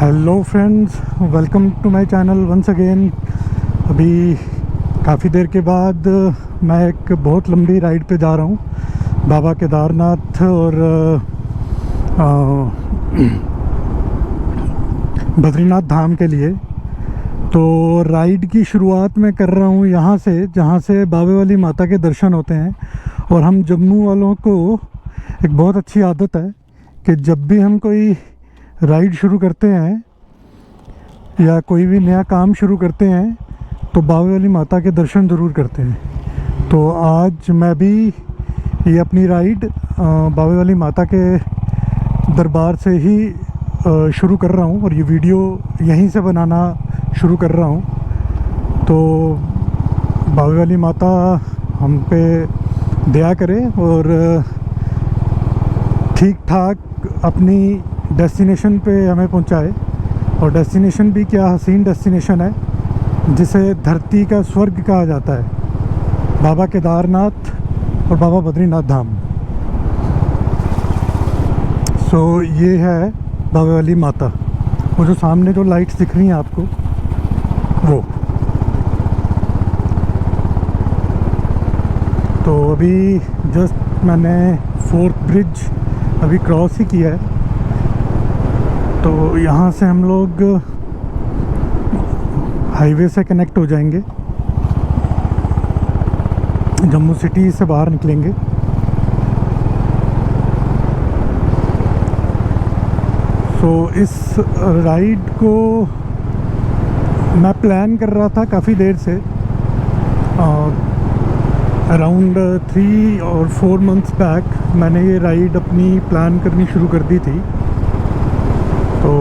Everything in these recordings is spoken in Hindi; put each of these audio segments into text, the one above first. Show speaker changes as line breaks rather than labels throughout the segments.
Hello friends, welcome to my channel once again. अभी काफ़ी देर के बाद मैं एक बहुत लंबी राइड पे जा रहा हूँ बाबा केदारनाथ और बद्रीनाथ धाम के लिए। तो राइड की शुरुआत मैं कर रहा हूँ यहाँ से, जहाँ से बाबे वाली माता के दर्शन होते हैं। और हम जम्मू वालों को एक बहुत अच्छी आदत है कि जब भी हम कोई राइड शुरू करते हैं या कोई भी नया काम शुरू करते हैं तो बाबे वाली माता के दर्शन ज़रूर करते हैं। तो आज मैं भी ये अपनी राइड बाबे वाली माता के दरबार से ही शुरू कर रहा हूँ और ये वीडियो यहीं से बनाना शुरू कर रहा हूँ। तो बाबे वाली माता हम पे दया करे और ठीक ठाक अपनी डेस्टिनेशन पे हमें पहुंचाए। और डेस्टिनेशन भी क्या हसीन डेस्टिनेशन है जिसे धरती का स्वर्ग कहा जाता है, बाबा केदारनाथ और बाबा बद्रीनाथ धाम। सो ये है बाबा वाली माता। वो जो सामने जो लाइट्स दिख रही हैं आपको, वो तो अभी जस्ट मैंने फोर्थ ब्रिज अभी क्रॉस ही किया है। तो यहाँ से हम लोग हाईवे से कनेक्ट हो जाएंगे, जम्मू सिटी से बाहर निकलेंगे। तो इस राइड को मैं प्लान कर रहा था काफ़ी देर से, अराउंड 3 और 4 मंथ्स बैक मैंने ये राइड अपनी प्लान करनी शुरू कर दी थी। तो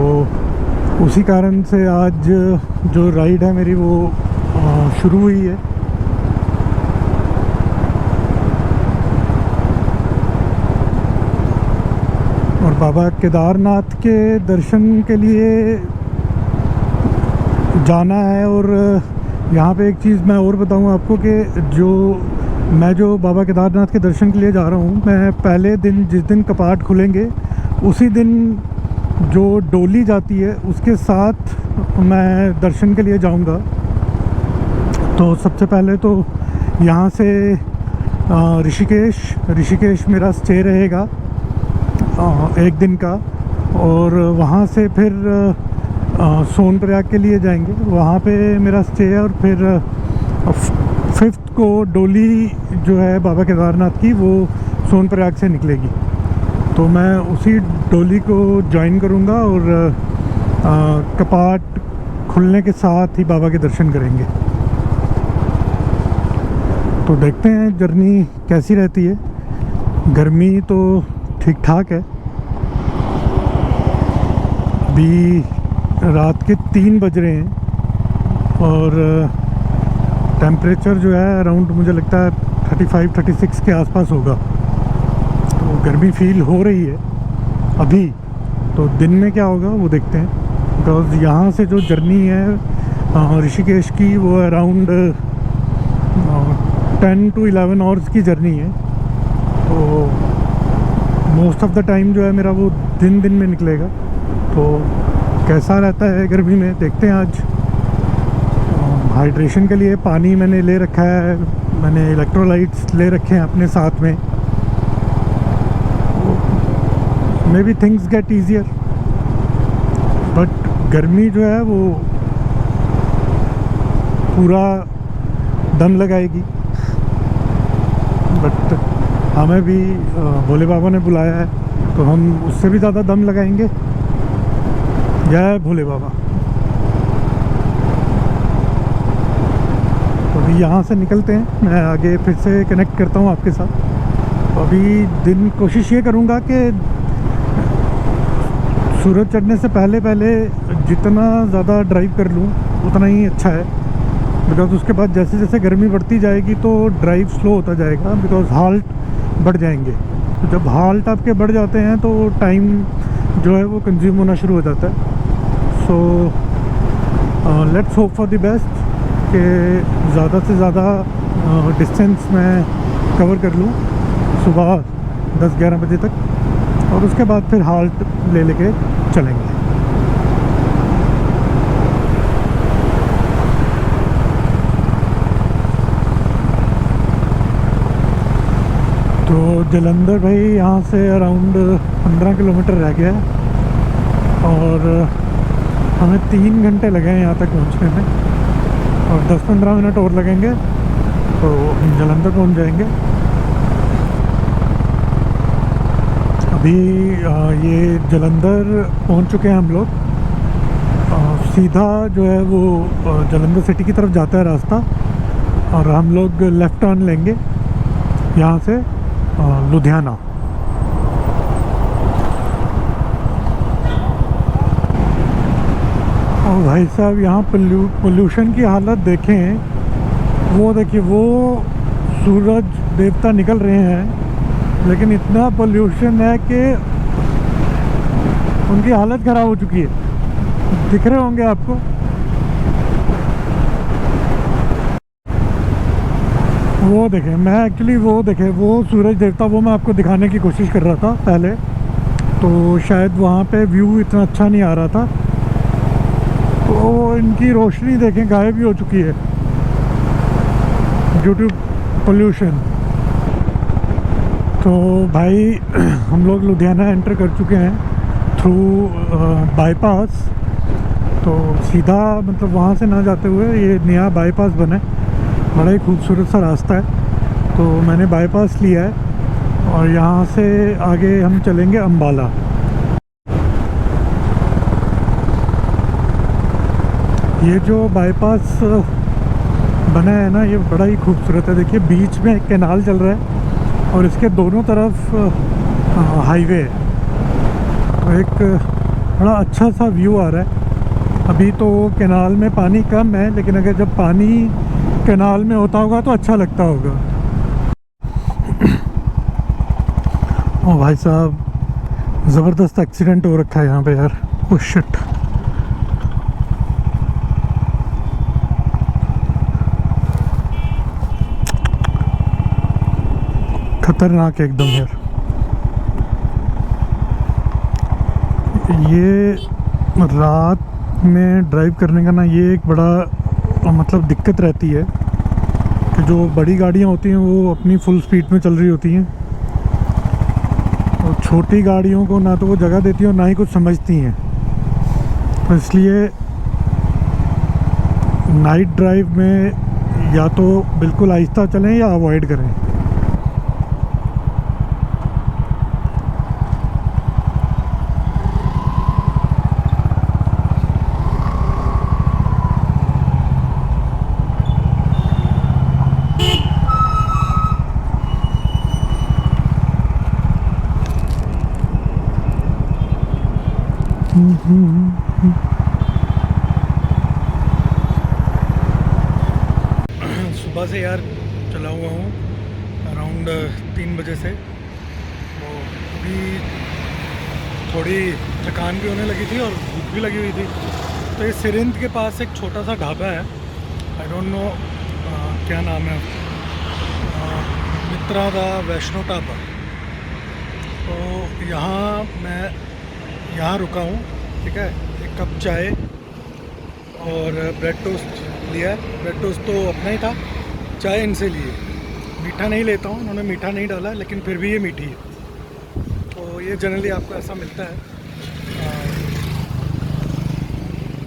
उसी कारण से आज जो राइड है मेरी वो शुरू हुई है। और बाबा केदारनाथ के दर्शन के लिए जाना है। और यहाँ पे एक चीज़ मैं और बताऊँ आपको कि जो बाबा केदारनाथ के दर्शन के लिए जा रहा हूँ, मैं पहले दिन जिस दिन कपाट खुलेंगे उसी दिन जो डोली जाती है उसके साथ मैं दर्शन के लिए जाऊंगा। तो सबसे पहले तो यहाँ से ऋषिकेश मेरा स्टे रहेगा 1 दिन का। और वहाँ से फिर सोनप्रयाग के लिए जाएंगे, वहाँ पे मेरा स्टे है। और फिर 5th को डोली जो है बाबा केदारनाथ की वो सोनप्रयाग से निकलेगी। तो मैं उसी डोली को ज्वाइन करूंगा और कपाट खुलने के साथ ही बाबा के दर्शन करेंगे। तो देखते हैं जर्नी कैसी रहती है। गर्मी तो ठीक ठाक है। अभी रात के 3 बज रहे हैं और टेम्परेचर जो है अराउंड मुझे लगता है 35-36 के आसपास होगा। तो गर्मी फील हो रही है अभी। तो दिन में क्या होगा वो देखते हैं। बिकॉज यहाँ से जो जर्नी है ऋषिकेश की वो अराउंड 10 to 11 आवर्स की जर्नी है। तो मोस्ट ऑफ द टाइम जो है मेरा वो दिन में निकलेगा। तो कैसा रहता है गर्मी में देखते हैं। आज हाइड्रेशन के लिए पानी मैंने ले रखा है, मैंने इलेक्ट्रोलाइट्स ले रखे हैं अपने साथ में। May be things get easier, but गर्मी जो है वो पूरा दम लगाएगी। बट हमें भी भोले बाबा ने बुलाया है तो हम उससे भी ज़्यादा दम लगाएंगे। जय भोले बाबा। तो अभी यहाँ से निकलते हैं, मैं आगे फिर से कनेक्ट करता हूँ आपके साथ। अभी दिन कोशिश ये करूँगा कि सूरज चढ़ने से पहले जितना ज़्यादा ड्राइव कर लूँ उतना ही अच्छा है। बिकॉज़ उसके बाद जैसे जैसे गर्मी बढ़ती जाएगी तो ड्राइव स्लो होता जाएगा, बिकॉज़ हाल्ट बढ़ जाएंगे। तो जब हाल्ट आपके बढ़ जाते हैं तो टाइम जो है वो कंज्यूम होना शुरू हो जाता है। So let's hope for the best कि ज़्यादा से ज़्यादा डिस्टेंस मैं कवर कर लूँ सुबह 10-11 बजे तक। और उसके बाद फिर हाल्ट लेके चलेंगे। जलंधर भाई यहाँ से अराउंड 15 किलोमीटर रह गया है और हमें 3 घंटे लगे हैं यहाँ तक पहुँचने में, और 10-15 मिनट और लगेंगे तो हम जलंधर पहुँच जाएंगे। अभी ये जलंधर पहुँच चुके हैं हम लोग। सीधा जो है वो जलंधर सिटी की तरफ जाता है रास्ता, और हम लोग लेफ़्ट टर्न लेंगे यहाँ से लुधियाना। और भाई साहब यहाँ पोल्यूशन की हालत देखें, वो देखिए वो सूरज देवता निकल रहे हैं, लेकिन इतना पोल्यूशन है कि उनकी हालत ख़राब हो चुकी है। दिख रहे होंगे आपको। वो देखें, मैं एक्चुअली वो देखें वो सूरज देवता वो मैं आपको दिखाने की कोशिश कर रहा था पहले, तो शायद वहाँ पे व्यू इतना अच्छा नहीं आ रहा था। तो इनकी रोशनी देखें गायब भी हो चुकी है ड्यू टू पोल्यूशन। तो भाई हम लोग लुधियाना एंटर कर चुके हैं थ्रू बाईपास। तो सीधा मतलब वहाँ से ना जाते हुए ये नया बाईपास बना है, बड़ा ही खूबसूरत सा रास्ता है, तो मैंने बाईपास लिया है और यहाँ से आगे हम चलेंगे अम्बाला। ये जो बाईपास बना है ना, ये बड़ा ही खूबसूरत है। देखिए बीच में एक कैनाल चल रहा है और इसके दोनों तरफ हाईवे है, तो एक बड़ा अच्छा सा व्यू आ रहा है। अभी तो कैनाल में पानी कम है, लेकिन अगर जब पानी कैनाल में होता होगा तो अच्छा लगता होगा। ओ भाई साहब ज़बरदस्त एक्सीडेंट हो रखा है यहाँ पे यार। ओह शिट, खतरनाक एकदम यार। ये रात में ड्राइव करने का ना ये एक बड़ा मतलब दिक्कत रहती है कि जो बड़ी गाड़ियाँ होती हैं वो अपनी फुल स्पीड में चल रही होती हैं, और छोटी गाड़ियों को ना तो वो जगह देती हैं और ना ही कुछ समझती हैं। तो इसलिए नाइट ड्राइव में या तो बिल्कुल आहिस्ता चलें या अवॉइड करें। सुबह से यार चला हुआ हूँ अराउंड 3 बजे से, तो अभी थोड़ी थकान भी होने लगी थी और भूख भी लगी हुई थी। तो ये सिरिंध के पास एक छोटा सा ढाबा है, आई डोंट नो क्या नाम है, मित्रा दा वैष्णो ढाबा। तो यहाँ मैं यहाँ रुका हूँ, ठीक है। एक कप चाय और ब्रेड टोस्ट लिया है। ब्रेड टोस्ट तो अपना ही था, चाय इनसे लिए। मीठा नहीं लेता हूँ, उन्होंने मीठा नहीं डाला, लेकिन फिर भी ये मीठी है। तो ये जनरली आपको ऐसा मिलता है।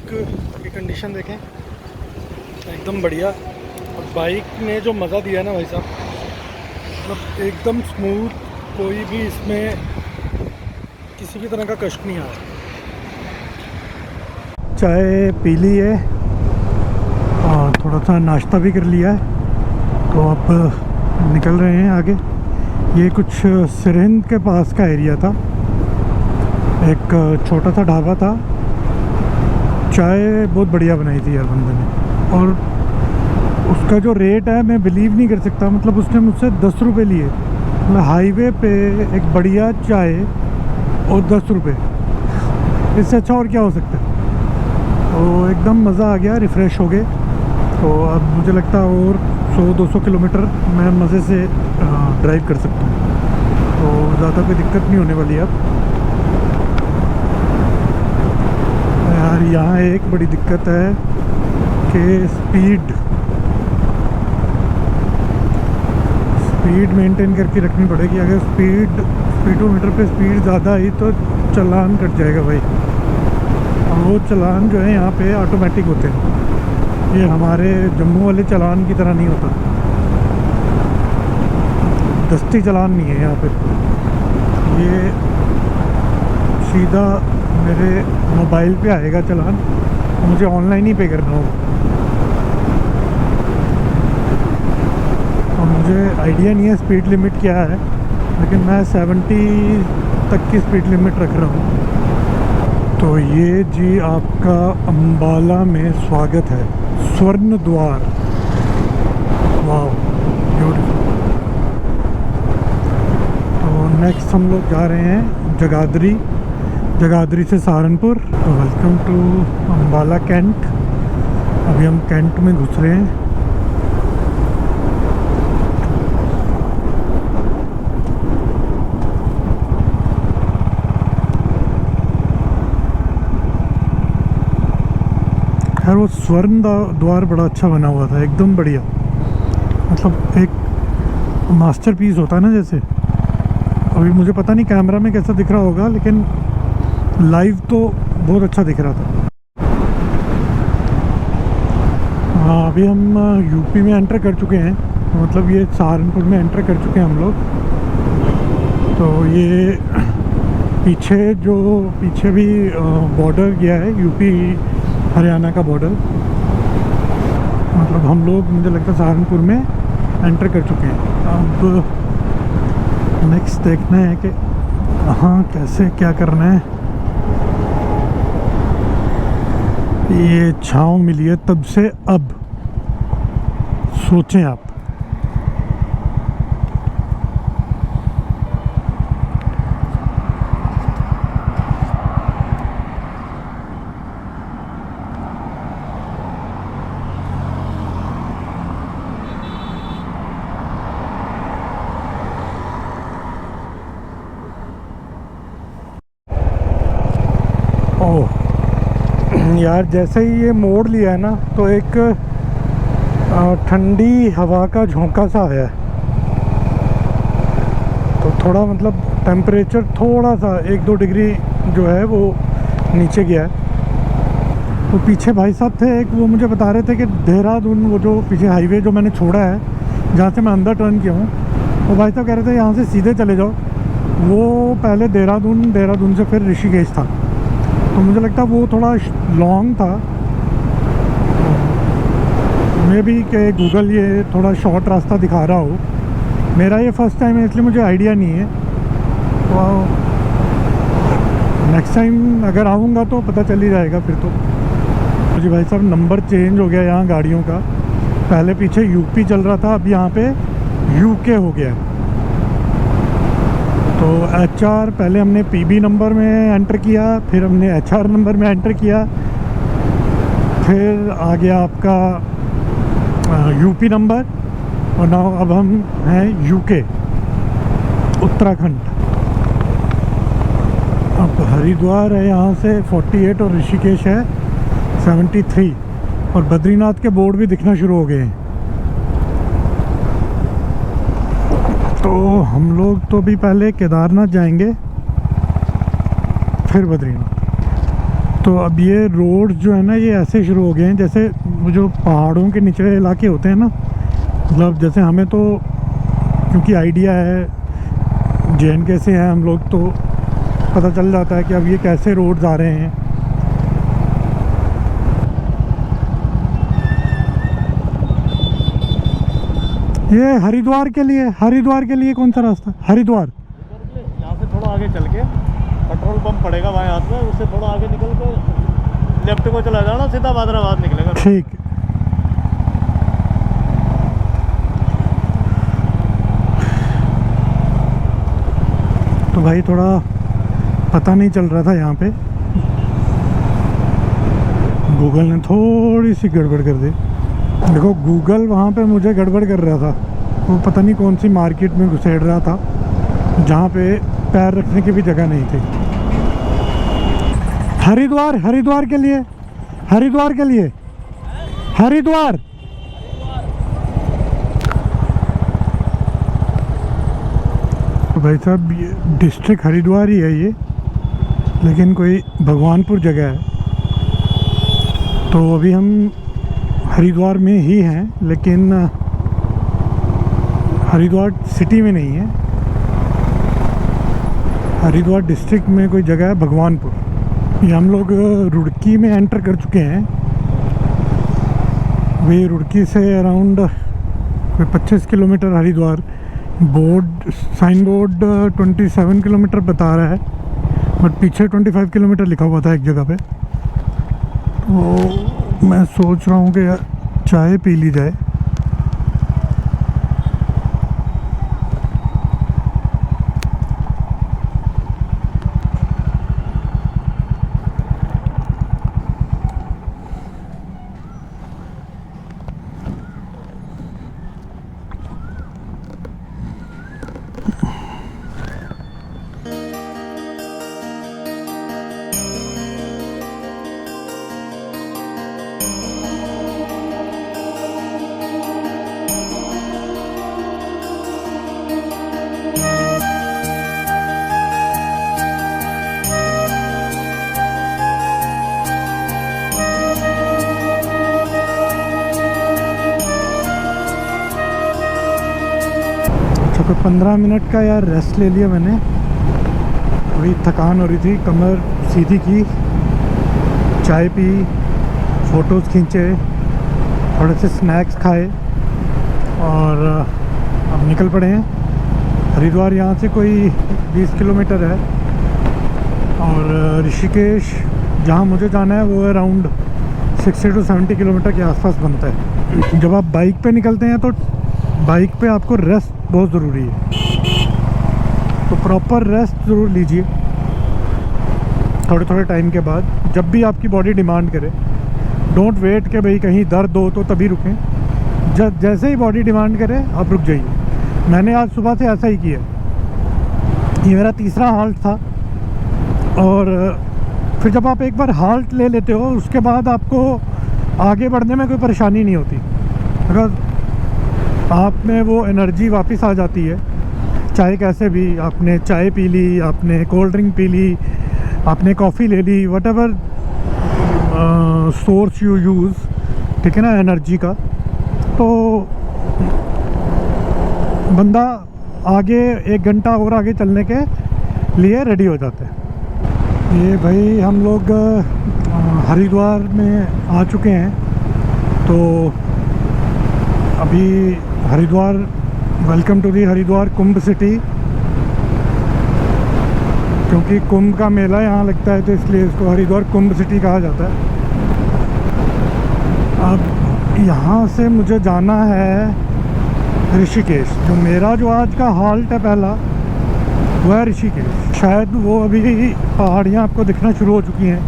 की कंडीशन देखें एकदम बढ़िया, और बाइक ने जो मज़ा दिया ना भाई साहब, मतलब एकदम स्मूथ, कोई भी इसमें किसी भी तरह का कष्ट नहीं आया। चाय पी ली है और थोड़ा सा नाश्ता भी कर लिया है, तो अब निकल रहे हैं आगे। ये कुछ सिरिंध के पास का एरिया था, एक छोटा सा ढाबा था। चाय बहुत बढ़िया बनाई थी यार बंदे ने, और उसका जो रेट है मैं बिलीव नहीं कर सकता। मतलब उसने मुझसे 10 रुपये लिए, मतलब हाईवे पे एक बढ़िया चाय और 10 रुपये, इससे अच्छा और क्या हो सकता है। तो एकदम मज़ा आ गया, रिफ़्रेश हो गए। तो अब मुझे लगता है और 100-200 किलोमीटर मैं मज़े से ड्राइव कर सकता हूँ, तो ज़्यादा कोई दिक्कत नहीं होने वाली अब यार। यहाँ एक बड़ी दिक्कत है कि स्पीड स्पीड मेंटेन करके रखनी पड़ेगी। अगर स्पीडोमीटर पे स्पीड ज़्यादा आई तो चालान कट जाएगा भाई। और वो चालान जो है यहाँ पे ऑटोमेटिक होते हैं, ये हमारे जम्मू वाले चालान की तरह नहीं होता, दस्ती चालान नहीं है यहाँ पे। ये सीधा मेरे मोबाइल पे आएगा चालान, मुझे ऑनलाइन ही पे करना होगा। और मुझे आइडिया नहीं है स्पीड लिमिट क्या है, लेकिन मैं 70 तक की स्पीड लिमिट रख रहा हूँ। तो ये जी आपका अम्बाला में स्वागत है, स्वर्ण द्वार। वाह ब्यूटीफुल। तो नेक्स्ट हम लोग जा रहे हैं जगाधरी से सहारनपुर। तो वेलकम टू अम्बाला कैंट। अभी हम कैंट में घुस रहे हैं। खैर वो स्वर्ण द्वार बड़ा अच्छा बना हुआ था, एकदम बढ़िया, मतलब एक मास्टरपीस होता है ना जैसे। अभी मुझे पता नहीं कैमरा में कैसा दिख रहा होगा, लेकिन लाइव तो बहुत अच्छा दिख रहा था। हाँ, अभी हम यूपी में एंटर कर चुके हैं, मतलब ये सहारनपुर में एंटर कर चुके हैं हम लोग। तो ये पीछे भी बॉर्डर गया है, यूपी हरियाणा का बॉर्डर। मतलब हम लोग, मुझे लगता है सहारनपुर में एंटर कर चुके हैं। अब नेक्स्ट देखना है कि कहाँ कैसे क्या करना है। ये छाँव मिली है तब से, अब सोचें आप। ओह यार, जैसे ही ये मोड़ लिया है ना, तो एक ठंडी हवा का झोंका सा है। तो थोड़ा मतलब टेम्परेचर थोड़ा सा 1-2 डिग्री जो है वो नीचे गया है। तो पीछे भाई साहब थे एक, वो मुझे बता रहे थे कि देहरादून, वो जो पीछे हाईवे जो मैंने छोड़ा है, जहाँ से मैं अंदर टर्न किया हूँ, वो भाई साहब कह रहे थे यहाँ से सीधे चले जाओ। वो पहले देहरादून से फिर ऋषिकेश था। तो मुझे लगता है वो थोड़ा लॉन्ग था, मे भी कि गूगल ये थोड़ा शॉर्ट रास्ता दिखा रहा हो। मेरा ये फर्स्ट टाइम है, इसलिए मुझे आइडिया नहीं है। तो नेक्स्ट टाइम अगर आऊँगा तो पता चल ही जाएगा फिर तो। जी भाई साहब, नंबर चेंज हो गया यहाँ गाड़ियों का। पहले पीछे यूपी चल रहा था, अब यहाँ पे यूके हो गया है। तो HR पहले हमने PB नंबर में एंटर किया, फिर हमने HR नंबर में एंटर किया, फिर आ गया आपका UP नंबर, और नाउ अब हम हैं UK, उत्तराखंड। अब हरिद्वार है यहाँ से 48 और ऋषिकेश है 73, और बद्रीनाथ के बोर्ड भी दिखना शुरू हो गए हैं। तो हम लोग तो भी पहले केदारनाथ जाएंगे, फिर बद्रीनाथ। तो अब ये रोड जो है ना, ये ऐसे शुरू हो गए हैं जैसे वो जो पहाड़ों के निचले इलाके होते हैं ना, मतलब जैसे हमें तो क्योंकि आइडिया है JNK से है हम लोग, तो पता चल जाता है कि अब ये कैसे रोड्स आ रहे हैं। ये हरिद्वार के लिए कौन सा रास्ता? हरिद्वार
यहाँ से थोड़ा आगे चल के पेट्रोल पंप पड़ेगा वहाँ हाथ में, उससे थोड़ा आगे निकल के लेफ्ट को चला जाना, सीधा बादराबाद निकलेगा।
ठीक। तो भाई थोड़ा पता नहीं चल रहा था यहाँ पे, गूगल ने थोड़ी सी गड़बड़ कर दी। देखो गूगल वहाँ पे मुझे गड़बड़ कर रहा था, वो पता नहीं कौन सी मार्केट में घुसेड़ रहा था जहाँ पे पैर रखने की भी जगह नहीं थी। हरिद्वार के लिए तो भाई साहब ये डिस्ट्रिक्ट हरिद्वार ही है ये, लेकिन कोई भगवानपुर जगह है। तो अभी हम हरिद्वार में ही हैं, लेकिन हरिद्वार सिटी में नहीं है। हरिद्वार डिस्ट्रिक्ट में कोई जगह है भगवानपुर। ये हम लोग रुड़की में एंटर कर चुके हैं। वही रुड़की से अराउंड कोई 25 kilometre Haridwar. Sign board 27 kilometre बता रहा है, बट पीछे 25 किलोमीटर लिखा हुआ था एक जगह पे। तो मैं सोच रहा हूँ कि यार चाय पी ली जाए। तो 15 मिनट का यार रेस्ट ले लिया मैंने। अभी थकान हो रही थी, कमर सीधी की, चाय पी, फ़ोटोज़ खींचे, थोड़े से स्नैक्स खाए और अब निकल पड़े हैं। हरिद्वार यहाँ से कोई 20 किलोमीटर है और ऋषिकेश जहाँ मुझे जाना है वो अराउंड 60 to 70 किलोमीटर के आसपास बनता है। जब आप बाइक पे निकलते हैं तो बाइक पे आपको रेस्ट बहुत ज़रूरी है, तो प्रॉपर रेस्ट ज़रूर लीजिए थोड़े थोड़े टाइम के बाद, जब भी आपकी बॉडी डिमांड करे। डोंट वेट कि भाई कहीं दर्द हो तो तभी रुकें। जैसे ही बॉडी डिमांड करे आप रुक जाइए। मैंने आज सुबह से ऐसा ही किया। ये मेरा तीसरा हाल्ट था और फिर जब आप एक बार हाल्ट ले लेते हो उसके बाद आपको आगे बढ़ने में कोई परेशानी नहीं होती। अगर आप में वो एनर्जी वापस आ जाती है, चाहे कैसे भी, आपने चाय पी ली, आपने कोल्ड ड्रिंक पी ली, आपने कॉफ़ी ले ली, whatever source you use, ठीक है ना, एनर्जी का, तो बंदा आगे 1 घंटा और आगे चलने के लिए रेडी हो जाता है। ये भाई हम लोग हरिद्वार में आ चुके हैं। तो अभी Haridwar, welcome to the Haridwar Kumbh city. क्योंकि कुंभ का मेला यहाँ लगता है तो इसलिए इसको हरिद्वार कुंभ सिटी कहा जाता है। अब यहाँ से मुझे जाना है ऋषिकेश। जो मेरा जो आज का हाल्ट है पहला, वो है ऋषिकेश। शायद वो अभी पहाड़ियाँ आपको दिखना शुरू हो चुकी हैं।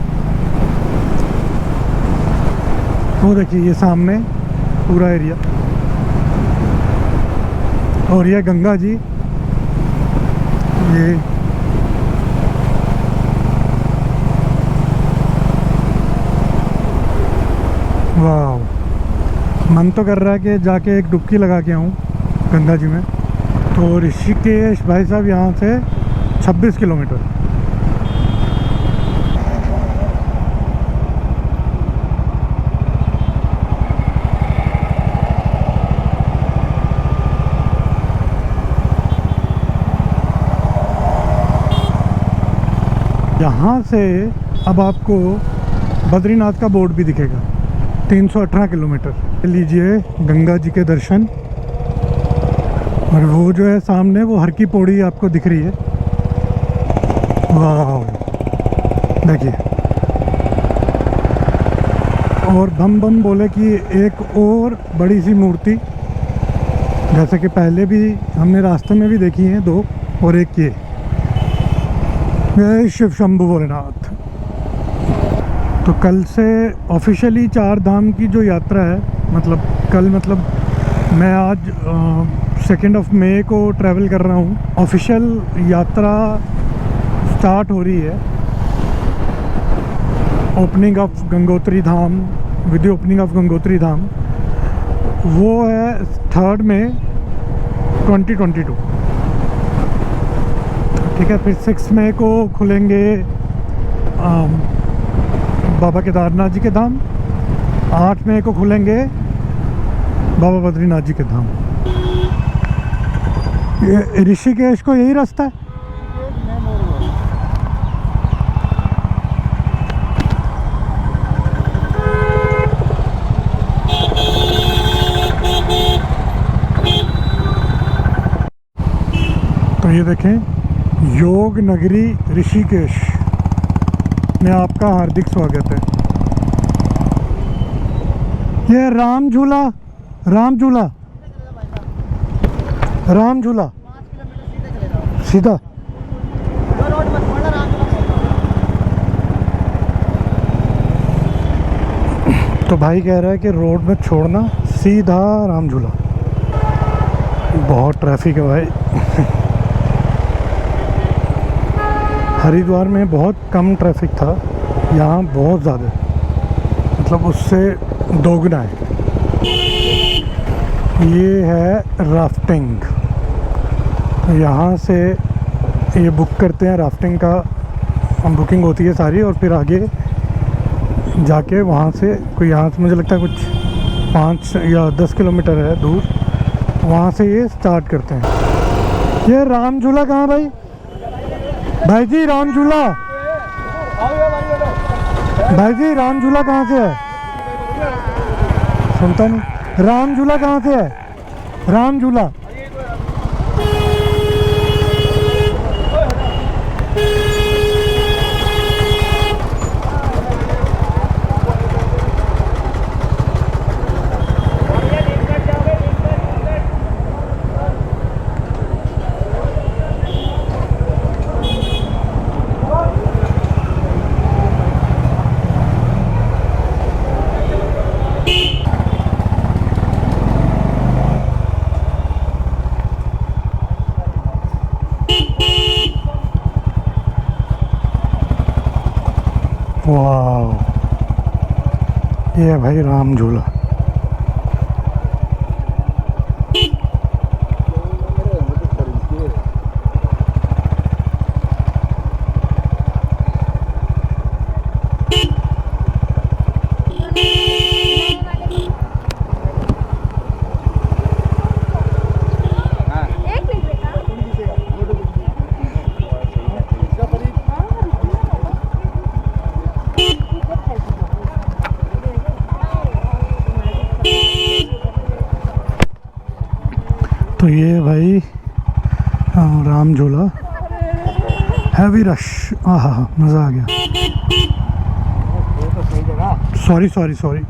वो देखिए ये सामने पूरा एरिया, और ये गंगा जी। ये वाह, मन तो कर रहा है कि जाके एक डुबकी लगा के आऊँ गंगा जी में। तो ऋषिकेश भाई साहब यहाँ से 26 किलोमीटर। यहाँ से अब आपको बद्रीनाथ का बोर्ड भी दिखेगा। 318 किलोमीटर। लीजिए गंगा जी के दर्शन। और वो जो है सामने वो हर की पौड़ी आपको दिख रही है। वाह, देखिए। और बम बम बोले कि एक और बड़ी सी मूर्ति, जैसे कि पहले भी हमने रास्ते में भी देखी हैं 2, और एक ये शिव शंभु भोलेनाथ। तो कल से ऑफिशियली 4 धाम की जो यात्रा है, मतलब कल, मतलब मैं आज 2 मई को ट्रैवल कर रहा हूँ। ऑफिशियल यात्रा स्टार्ट हो रही है। Opening of Gangotri Dham, with the opening of Gangotri Dham, वो है 3 मई 2022। ठीक है, फिर 6 मई को खुलेंगे बाबा केदारनाथ जी के धाम। 8 मई को खुलेंगे बाबा बद्रीनाथ जी के धाम। ये ऋषिकेश को यही रास्ता है। तो ये देखें, योग नगरी ऋषिकेश में आपका हार्दिक स्वागत है। ये राम झूला, राम झूला, राम झूला सीधा। तो भाई कह रहा है कि रोड में छोड़ना, सीधा राम झूला। बहुत ट्रैफिक है भाई। हरिद्वार में बहुत कम ट्रैफिक था, यहाँ बहुत ज़्यादा, मतलब उससे दोगुना है। ये है राफ्टिंग, यहाँ से ये बुक करते हैं, राफ्टिंग का बुकिंग होती है सारी, और फिर आगे जाके वहाँ से कोई, यहाँ से मुझे लगता है कुछ 5 या 10 किलोमीटर है दूर, वहाँ से ये स्टार्ट करते हैं। ये राम झूला कहाँ भाई? भाई जी राम झूला, भाई जी राम झूला कहाँ से है? सुनता नहीं। राम झूला कहाँ से है? राम झूला। वाह, ये है भाई राम झूला। तो ये भाई राम झूला, हैवी रश। आहा, मज़ा आ गया। Sorry sorry sorry.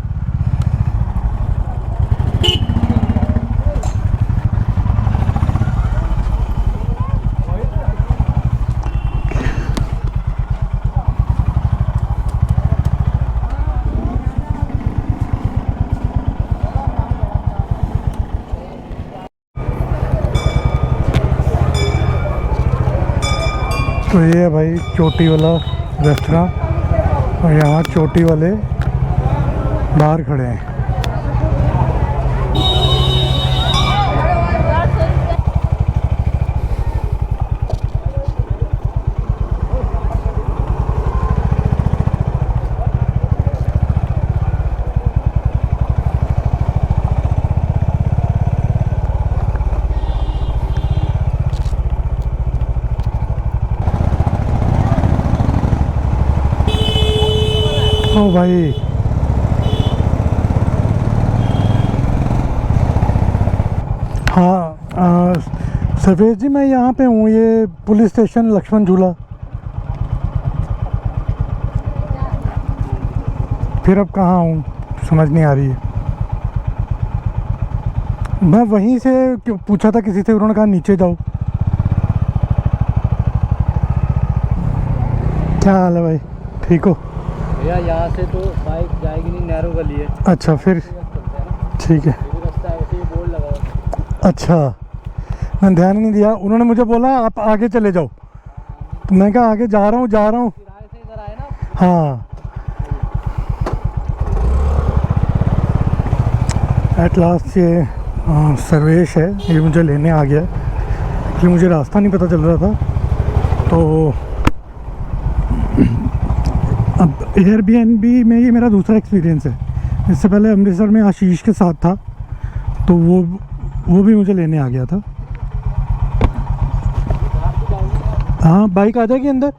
तो ये है भाई चोटी वाला रेस्टोरेंट, और यहाँ चोटी वाले बाहर खड़े हैं। ओ भाई, हाँ सर्वेश जी, मैं यहाँ पे हूँ, ये पुलिस स्टेशन लक्ष्मण झूला। फिर अब कहाँ हूँ समझ नहीं आ रही है। मैं वहीं से पूछा था किसी से, उन्होंने कहा नीचे जाओ। क्या हाल है भाई, ठीक हो?
भैया यहाँ से तो बाइक जाएगी नहीं, नैरो गली है।
अच्छा, फिर ठीक है।
रास्ता है, उसे बोर्ड लगा। अच्छा,
मैंने ध्यान नहीं दिया। उन्होंने मुझे बोला आप आगे चले जाओ, तो मैं कहा आगे जा रहा हूँ जा रहा हूँ। हाँ, एट लास्ट ये सर्वेश है, ये मुझे लेने आ गया, क्योंकि मुझे रास्ता नहीं पता चल रहा था। तो अब एयरबीएनबी में ये मेरा दूसरा एक्सपीरियंस है। इससे पहले अमृतसर में आशीष के साथ था, तो वो भी मुझे लेने आ गया था। हाँ बाइक आ जाएगी अंदर।